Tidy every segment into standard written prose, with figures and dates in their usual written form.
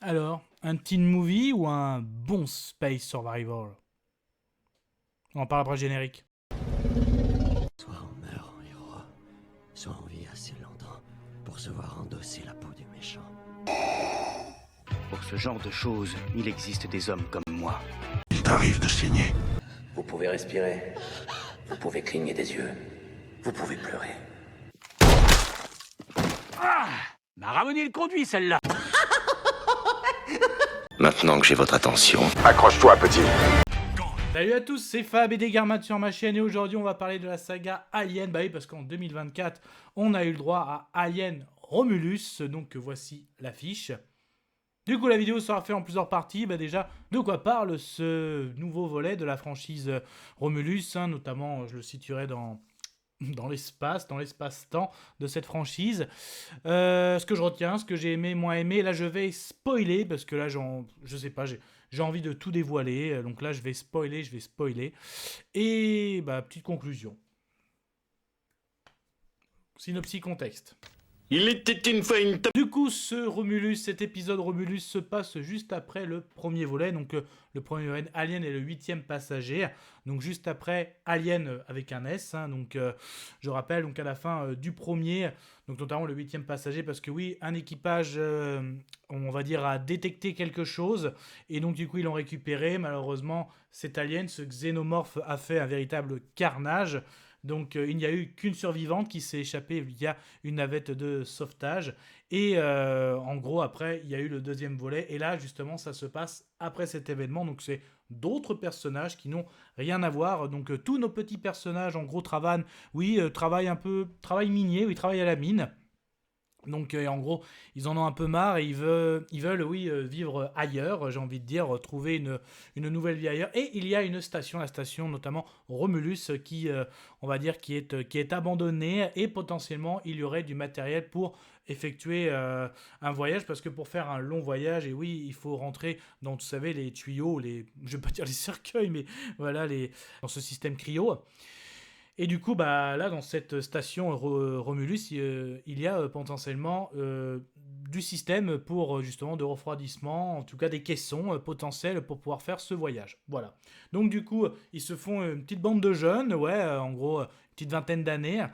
Alors, un teen movie ou un bon space survival? On en parle après le générique. Soit on meurt en héros, soit on vit assez longtemps pour se voir endosser la peau du méchant. Pour ce genre de choses, il existe des hommes comme moi. Il t'arrive de saigner. Vous pouvez respirer, vous pouvez cligner des yeux, vous pouvez pleurer. M'a ramené le conduit, celle-là. Maintenant que j'ai votre attention, Accroche-toi, petit. Salut à tous, c'est Fab et Desgarmat sur ma chaîne et aujourd'hui on va parler de la saga Alien. Bah oui, parce qu'en 2024, on a eu le droit à Alien Romulus, donc voici l'affiche. Du coup, la vidéo sera faite en plusieurs parties. Bah déjà, de quoi parle ce nouveau volet de la franchise Romulus, hein, notamment, je le situerai dans l'espace-temps de cette franchise. Ce que je retiens, ce que j'ai aimé, moins aimé. Là, je vais spoiler parce que là, je sais pas, j'ai envie de tout dévoiler. Donc là, je vais spoiler. Et bah, petite conclusion. Synopsis contexte. Il était une fois une Du coup, cet épisode Romulus se passe juste après le premier volet. Donc, le premier volet, Alien est le 8e passager. Donc, juste après Alien avec un S. Hein. Donc, je rappelle, donc à la fin du premier, donc notamment le 8e passager, parce que oui, un équipage, on va dire, a détecté quelque chose. Et donc, du coup, ils l'ont récupéré. Malheureusement, cet alien, ce xénomorphe, a fait un véritable carnage. Donc, il n'y a eu qu'une survivante qui s'est échappée via une navette de sauvetage. Et en gros, après, il y a eu le deuxième volet. Et là, justement, ça se passe après cet événement. Donc, c'est d'autres personnages qui n'ont rien à voir. Donc, tous nos petits personnages, en gros, travaillent minier, oui, travaillent à la mine. Donc, en gros, ils en ont un peu marre et ils veulent oui, vivre ailleurs, j'ai envie de dire, trouver une nouvelle vie ailleurs. Et il y a une station, la station notamment Romulus, qui, on va dire, qui est abandonnée et potentiellement il y aurait du matériel pour effectuer un voyage, parce que pour faire un long voyage, et oui, il faut rentrer dans, vous savez, les tuyaux, je vais pas dire les cercueils, mais voilà, dans ce système cryo. Et du coup, bah, là, dans cette station Romulus, il y a potentiellement du système pour justement de refroidissement, en tout cas des caissons potentiels pour pouvoir faire ce voyage. Voilà. Donc du coup, ils se font une petite bande de jeunes, ouais, en gros, une petite vingtaine d'années,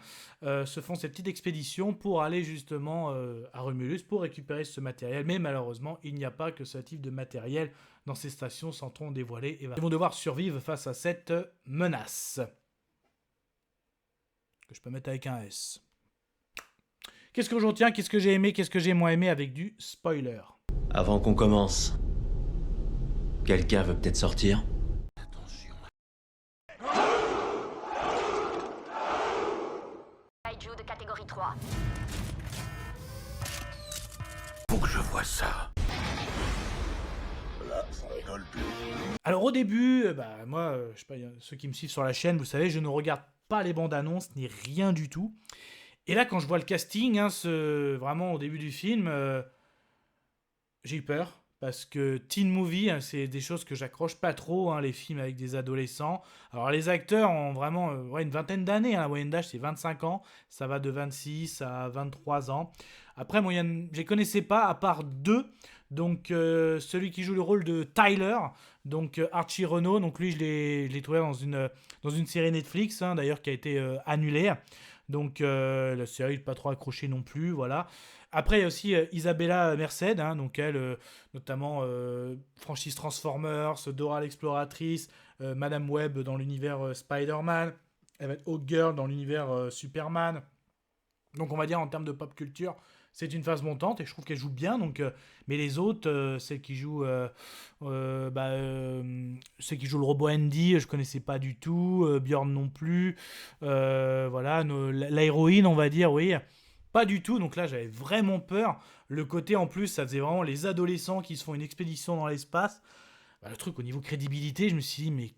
se font cette petite expédition pour aller justement à Romulus pour récupérer ce matériel. Mais malheureusement, il n'y a pas que ce type de matériel dans ces stations, sans trop en dévoiler. Et ils vont devoir survivre face à cette menace que je peux mettre avec un S. Qu'est-ce que j'en retiens, qu'est-ce que j'ai aimé, qu'est-ce que j'ai moins aimé avec du spoiler. Avant qu'on commence, quelqu'un veut peut-être sortir? Kaiju de catégorie 3. Faut que je vois ça. Là, ça rigole plus. Alors au début, bah, moi, je sais pas, ceux qui me suivent sur la chaîne, vous savez, je ne regarde pas les bandes annonces ni rien du tout. Et là, quand je vois le casting, hein, vraiment au début du film, j'ai eu peur. Parce que teen movie, hein, c'est des choses que j'accroche pas trop, hein, les films avec des adolescents. Alors les acteurs ont vraiment ouais, une vingtaine d'années, hein, la moyenne d'âge c'est 25 ans, ça va de 26 à 23 ans. Après, moi, je les connaissais pas, à part deux. Donc celui qui joue le rôle de Tyler, donc Archie Renault, donc lui je l'ai trouvé dans une série Netflix, hein, d'ailleurs qui a été annulée. Donc la série n'est pas trop accrochée non plus, voilà. Après, il y a aussi Isabella Merced, hein, donc elle, notamment franchise Transformers, Dora l'exploratrice, Madame Web dans l'univers Spider-Man, elle va être Hawkgirl dans l'univers Superman. Donc on va dire en termes de pop culture, c'est une phase montante et je trouve qu'elle joue bien. Donc, mais les autres, celles qui jouent celles qui jouent le robot Andy, je connaissais pas du tout. Björn non plus. Voilà, l'héroïne, on va dire, oui. Pas du tout, donc là j'avais vraiment peur. Le côté en plus, ça faisait vraiment les adolescents qui se font une expédition dans l'espace. Bah, le truc au niveau crédibilité, je me suis dit, mais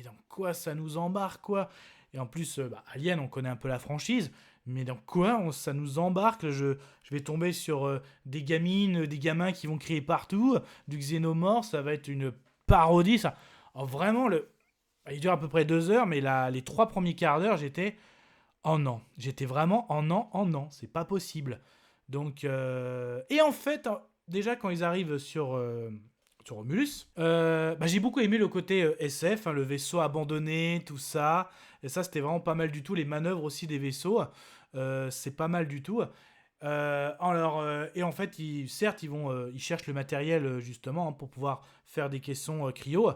dans quoi ça nous embarque, quoi? Et en plus, Alien, on connaît un peu la franchise, mais dans quoi ça nous embarque? Je vais tomber sur des gamines, des gamins qui vont crier partout, du xénomorphe, ça va être une parodie, ça. Alors, vraiment, il dure à peu près 2 heures, mais les 3 premiers quarts d'heure, j'étais oh non, j'étais vraiment oh non, c'est pas possible. Donc, et en fait, déjà quand ils arrivent sur Romulus, j'ai beaucoup aimé le côté SF, hein, le vaisseau abandonné, tout ça. Et ça, c'était vraiment pas mal du tout. Les manœuvres aussi des vaisseaux, c'est pas mal du tout. Et en fait, certes, ils cherchent le matériel justement, hein, pour pouvoir faire des caissons cryo.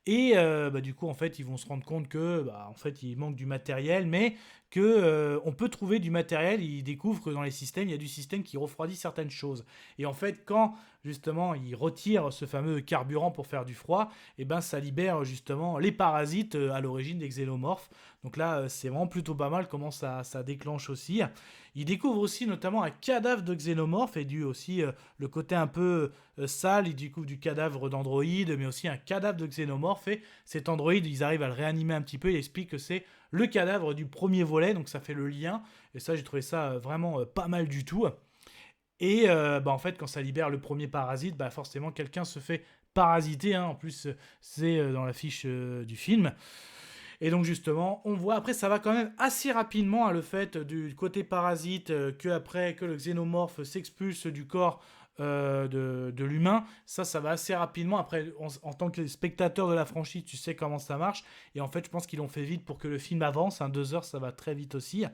Et du coup, en fait, ils vont se rendre compte que, en fait, il manque du matériel, mais que on peut trouver du matériel. Ils découvrent que dans les systèmes, il y a du système qui refroidit certaines choses. Et en fait, quand justement ils retirent ce fameux carburant pour faire du froid, et ben ça libère justement les parasites à l'origine des xénomorphes. Donc là, c'est vraiment plutôt pas mal comment ça déclenche aussi. Ils découvrent aussi notamment un cadavre de xénomorphe et aussi le côté un peu sale. Ils découvrent du cadavre d'androïde, mais aussi un cadavre de xénomorphe. Et cet androïde, ils arrivent à le réanimer un petit peu. Ils expliquent que c'est le cadavre du premier volet, donc ça fait le lien. Et ça, j'ai trouvé ça vraiment pas mal du tout. Et en fait, quand ça libère le premier parasite, forcément, quelqu'un se fait parasiter. Hein. En plus, c'est dans l'affiche du film. Et donc justement, on voit, après ça va quand même assez rapidement, hein, le fait du côté parasite, que le xénomorphe s'expulse du corps de l'humain, ça va assez rapidement. Après, en tant que spectateur de la franchise, tu sais comment ça marche. Et en fait, je pense qu'ils l'ont fait vite pour que le film avance. 2 heures, ça va très vite aussi.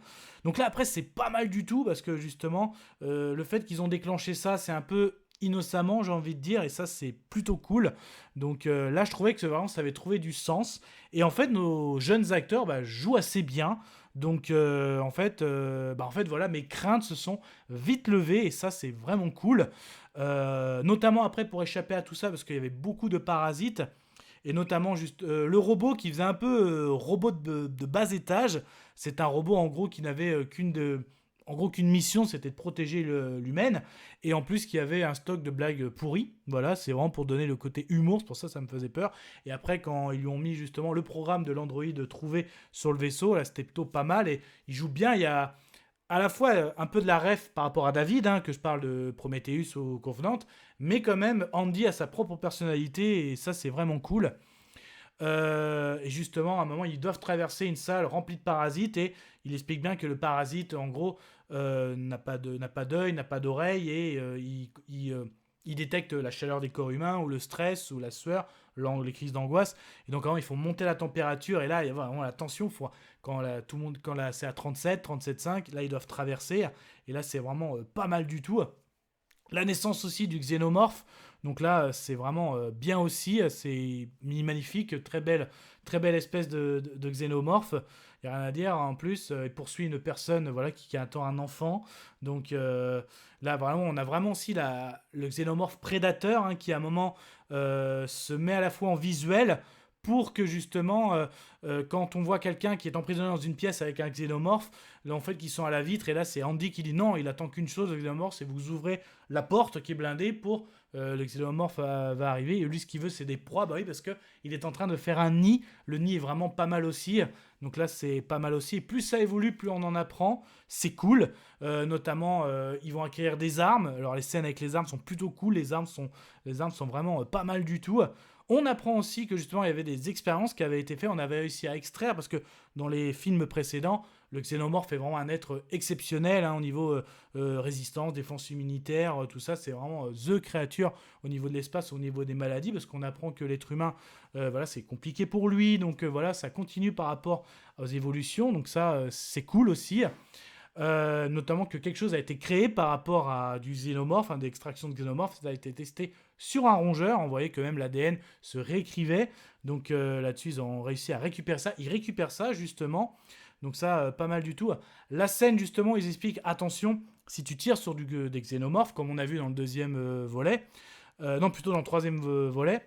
Donc là, après, c'est pas mal du tout, parce que justement, le fait qu'ils ont déclenché ça, c'est un peu innocemment, j'ai envie de dire, et ça c'est plutôt cool. Donc là je trouvais que vraiment ça avait trouvé du sens, et en fait nos jeunes acteurs jouent assez bien. Donc en fait voilà, mes craintes se sont vite levées, et ça c'est vraiment cool. Notamment après, pour échapper à tout ça, parce qu'il y avait beaucoup de parasites, et notamment juste le robot qui faisait un peu robot de bas étage. C'est un robot en gros qui n'avait qu'une mission, c'était de protéger l'humaine, et en plus qu'il y avait un stock de blagues pourries. Voilà, c'est vraiment pour donner le côté humour, c'est pour ça que ça me faisait peur. Et après, quand ils lui ont mis justement le programme de l'androïde trouvé sur le vaisseau, là c'était plutôt pas mal, et il joue bien. Il y a à la fois un peu de la ref par rapport à David, hein, que je parle de Prometheus ou Covenant, mais quand même Andy a sa propre personnalité, et ça c'est vraiment cool. Et justement, à un moment, ils doivent traverser une salle remplie de parasites, et il explique bien que le parasite, en gros, n'a pas d'œil, n'a pas d'oreille, et il détecte la chaleur des corps humains, ou le stress, ou la sueur, les crises d'angoisse. Et donc, il faut monter la température, et là, il y a vraiment la tension. Quand c'est à 37, 37,5, là, ils doivent traverser, et là, c'est vraiment pas mal du tout. La naissance aussi du xénomorphe. Donc là, c'est vraiment bien aussi. C'est magnifique, très belle espèce de xénomorphe. Il n'y a rien à dire. En plus, il poursuit une personne, voilà, qui attend un enfant. Donc là, vraiment, on a vraiment aussi le xénomorphe prédateur, hein, qui à un moment se met à la fois en visuel, pour que justement, quand on voit quelqu'un qui est emprisonné dans une pièce avec un xénomorphe, là en fait qu'ils sont à la vitre, et là c'est Andy qui dit non, il attend qu'une chose, le xénomorphe, c'est vous ouvrez la porte qui est blindée pour le xénomorphe va arriver, et lui ce qu'il veut c'est des proies, oui, parce que il est en train de faire un nid. Le nid est vraiment pas mal aussi, donc là c'est pas mal aussi, et plus ça évolue, plus on en apprend, c'est cool. Notamment ils vont acquérir des armes. Alors les scènes avec les armes sont plutôt cool, les armes sont vraiment pas mal du tout. On apprend aussi que justement il y avait des expériences qui avaient été faites, on avait réussi à extraire, parce que dans les films précédents, le xénomorphe est vraiment un être exceptionnel, hein, au niveau résistance, défense immunitaire, tout ça, c'est vraiment the créature au niveau de l'espace, au niveau des maladies, parce qu'on apprend que l'être humain, voilà, c'est compliqué pour lui, donc voilà, ça continue par rapport aux évolutions, donc ça, c'est cool aussi. Notamment que quelque chose a été créé par rapport à du xénomorphe, d'extraction de xénomorphe, ça a été testé sur un rongeur, on voyait que même l'ADN se réécrivait, donc là-dessus ils ont réussi à récupérer ça, ils récupèrent ça justement, donc ça pas mal du tout. La scène justement, ils expliquent, attention, si tu tires sur des xénomorphes, comme on a vu dans le deuxième volet, non plutôt dans le troisième volet,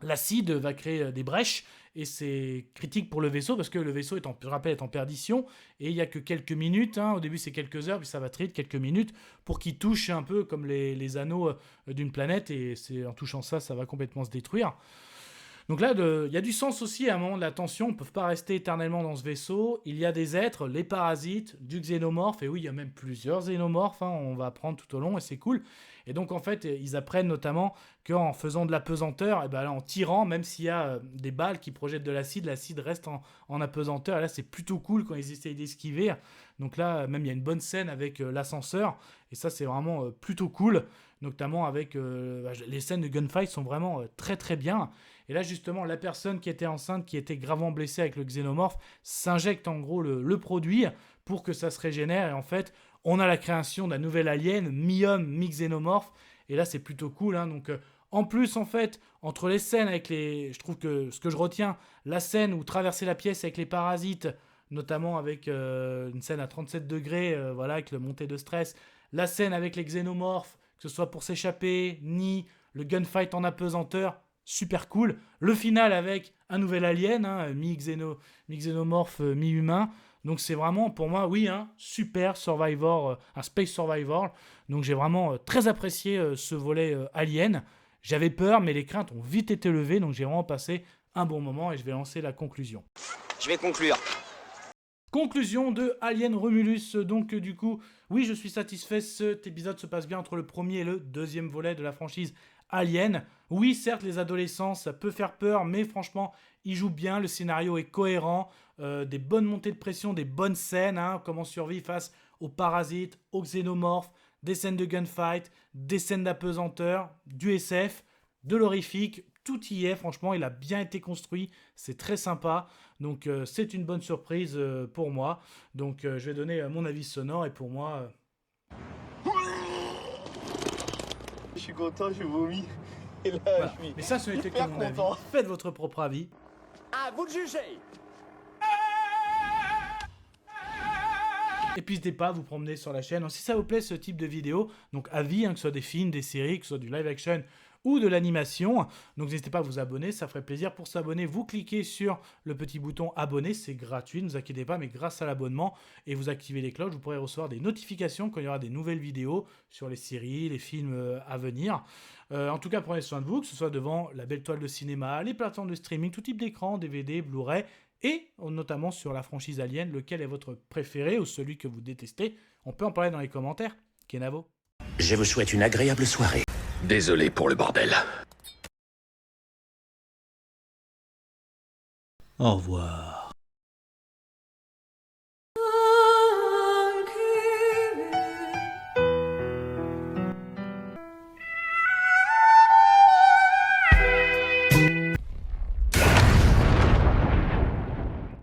l'acide va créer des brèches, et c'est critique pour le vaisseau, parce que le vaisseau, je rappelle, est en perdition, et il n'y a que quelques minutes, hein, au début c'est quelques heures, puis ça va très vite, quelques minutes, pour qu'il touche un peu comme les anneaux d'une planète, et en touchant ça, ça va complètement se détruire. Donc là, il y a du sens aussi à un moment de la tension, on ne peut pas rester éternellement dans ce vaisseau, il y a des êtres, les parasites, du xénomorphe, et oui, il y a même plusieurs xénomorphes, hein, on va apprendre tout au long, et c'est cool. Et donc en fait, ils apprennent notamment qu'en faisant de l'apesanteur, et là, en tirant, même s'il y a des balles qui projettent de l'acide reste en apesanteur, et là c'est plutôt cool quand ils essayent d'esquiver. Donc là, même il y a une bonne scène avec l'ascenseur, et ça c'est vraiment plutôt cool. notamment avec les scènes de gunfight sont vraiment très très bien. Et là justement, la personne qui était enceinte, qui était gravement blessée avec le xénomorphe, s'injecte en gros le produit pour que ça se régénère. Et en fait, on a la création d'un nouvel alien, mi-homme, mi-xénomorphe. Et là, c'est plutôt cool. Hein. Donc, en plus, en fait, entre les scènes avec les... Je trouve que ce que je retiens, la scène où traverser la pièce avec les parasites, notamment avec une scène à 37 degrés, voilà, avec le montée de stress, la scène avec les xénomorphes, que ce soit pour s'échapper, ni le gunfight en apesanteur, super cool. Le final avec un nouvel alien, hein, mi-xénomorphe, mi-humain. Donc c'est vraiment, pour moi, oui, un super Survivor, un Space Survivor. Donc j'ai vraiment très apprécié ce volet Alien. J'avais peur, mais les craintes ont vite été levées. Donc j'ai vraiment passé un bon moment et je vais lancer la conclusion. Je vais conclure. Conclusion de Alien Romulus. Donc du coup, oui, je suis satisfait. Cet épisode se passe bien entre le premier et le deuxième volet de la franchise Alien. Oui, certes, les adolescents, ça peut faire peur, mais franchement, ils jouent bien. Le scénario est cohérent. Des bonnes montées de pression, des bonnes scènes. Hein, comment survivre face aux parasites, aux xénomorphes, des scènes de gunfight, des scènes d'apesanteur, du SF, de l'horrifique. Tout y est, franchement, il a bien été construit. C'est très sympa. Donc, c'est une bonne surprise pour moi. Donc, je vais donner mon avis sonore. Et pour moi... Je suis content, je vomis. Et là, voilà. je suis Mais ça, ce n'était que hyper mon content. avis. Faites votre propre avis. À vous de juger. Et puis n'hésitez pas à vous promener sur la chaîne. Donc, si ça vous plaît ce type de vidéo, donc avis, hein, que ce soit des films, des séries, que ce soit du live action ou de l'animation, donc n'hésitez pas à vous abonner, ça ferait plaisir. Pour s'abonner, vous cliquez sur le petit bouton abonner, c'est gratuit, ne vous inquiétez pas, mais grâce à l'abonnement et vous activez les cloches, vous pourrez recevoir des notifications quand il y aura des nouvelles vidéos sur les séries, les films à venir. En tout cas, prenez soin de vous, que ce soit devant la belle toile de cinéma, les plateformes de streaming, tout type d'écran, DVD, Blu-ray, et notamment sur la franchise Alien, lequel est votre préféré ou celui que vous détestez. On peut en parler dans les commentaires. Kenavo. Je vous souhaite une agréable soirée. Désolé pour le bordel. Au revoir.